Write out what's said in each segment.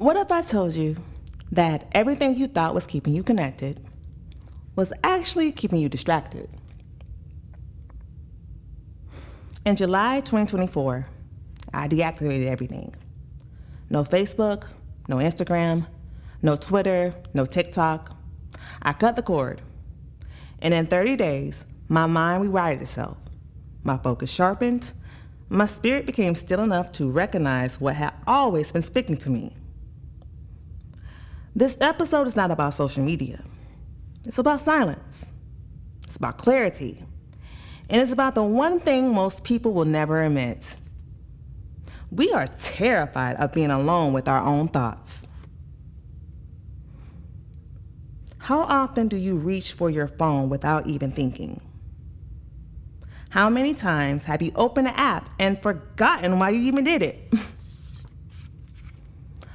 What if I told you that everything you thought was keeping you connected was actually keeping you distracted? In July 2024, I deactivated everything. No Facebook, no Instagram, no Twitter, no TikTok. I cut the cord. And in 30 days, my mind rewrited itself. My focus sharpened. My spirit became still enough to recognize what had always been speaking to me. This episode is not about social media. It's about silence. It's about clarity. And it's about the one thing most people will never admit. We are terrified of being alone with our own thoughts. How often do you reach for your phone without even thinking? How many times have you opened an app and forgotten why you even did it?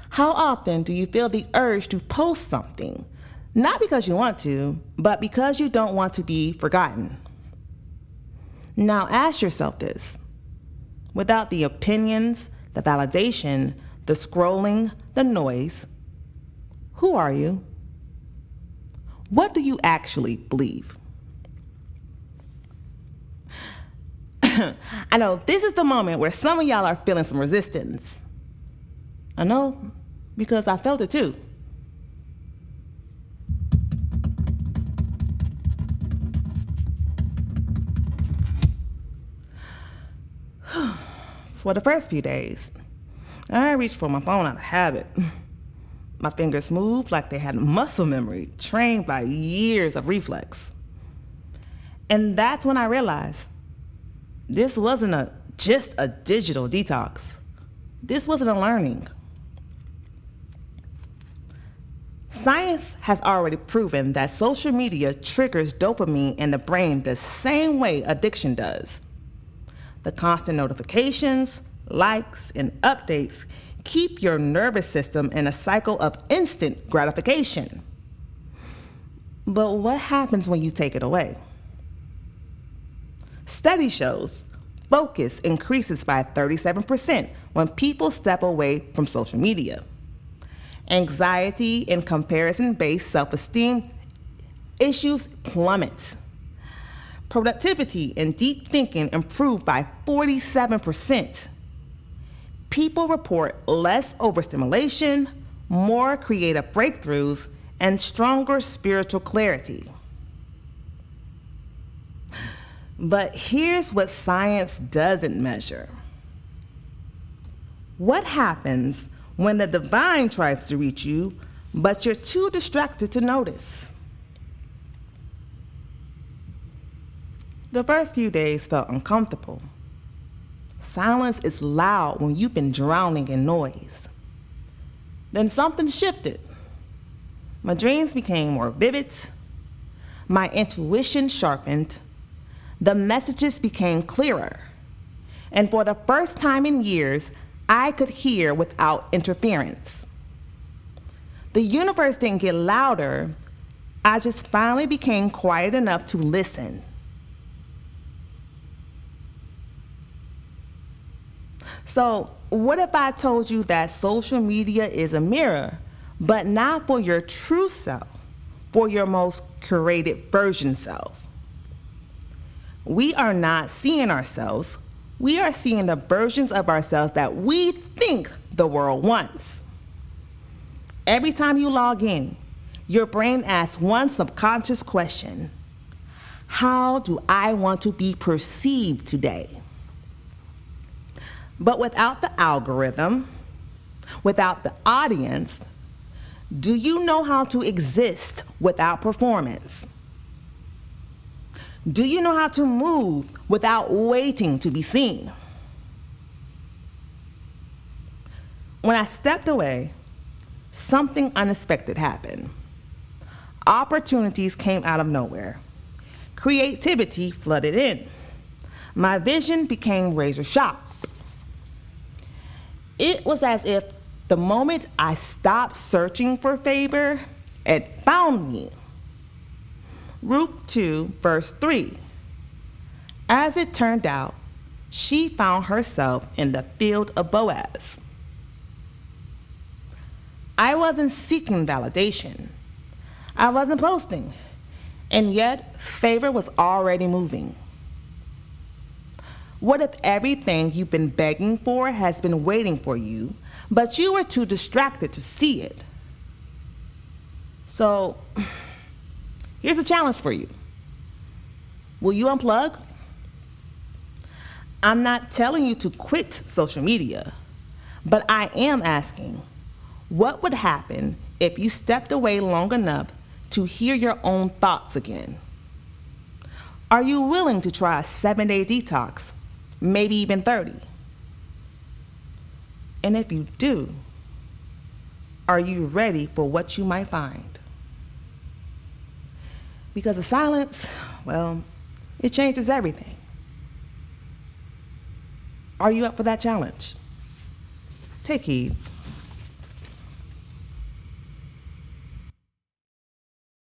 How often do you feel the urge to post something, not because you want to, but because you don't want to be forgotten? Now ask yourself this. Without the opinions, the validation, the scrolling, the noise, who are you? What do you actually believe? I know this is the moment where some of y'all are feeling some resistance. I know, because I felt it too. For the first few days, I reached for my phone out of habit. My fingers moved like they had muscle memory, trained by years of reflex. And that's when I realized this wasn't just a digital detox. This wasn't a learning. Science has already proven that social media triggers dopamine in the brain the same way addiction does. The constant notifications, likes, and updates keep your nervous system in a cycle of instant gratification. But what happens when you take it away? Study shows focus increases by 37% when people step away from social media. Anxiety and comparison-based self-esteem issues plummet. Productivity and deep thinking improve by 47%. People report less overstimulation, more creative breakthroughs, and stronger spiritual clarity. But here's what science doesn't measure. What happens when the divine tries to reach you, but you're too distracted to notice? The first few days felt uncomfortable. Silence is loud when you've been drowning in noise. Then something shifted. My dreams became more vivid. My intuition sharpened. The messages became clearer. And for the first time in years, I could hear without interference. The universe didn't get louder. I just finally became quiet enough to listen. So, what if I told you that social media is a mirror, but not for your true self, for your most curated version self? We are not seeing ourselves. We are seeing the versions of ourselves that we think the world wants. Every time you log in, your brain asks one subconscious question: how do I want to be perceived today? But without the algorithm, without the audience, do you know how to exist without performance? Do you know how to move without waiting to be seen? When I stepped away, something unexpected happened. Opportunities came out of nowhere. Creativity flooded in. My vision became razor sharp. It was as if the moment I stopped searching for favor, it found me. Ruth 2, verse 3. As it turned out, she found herself in the field of Boaz. I wasn't seeking validation. I wasn't posting. And yet, favor was already moving. What if everything you've been begging for has been waiting for you, but you were too distracted to see it? So, here's a challenge for you. Will you unplug? I'm not telling you to quit social media, but I am asking, what would happen if you stepped away long enough to hear your own thoughts again? Are you willing to try a 7-day detox, maybe even 30? And if you do, are you ready for what you might find? Because the silence, well, it changes everything. Are you up for that challenge? Take heed.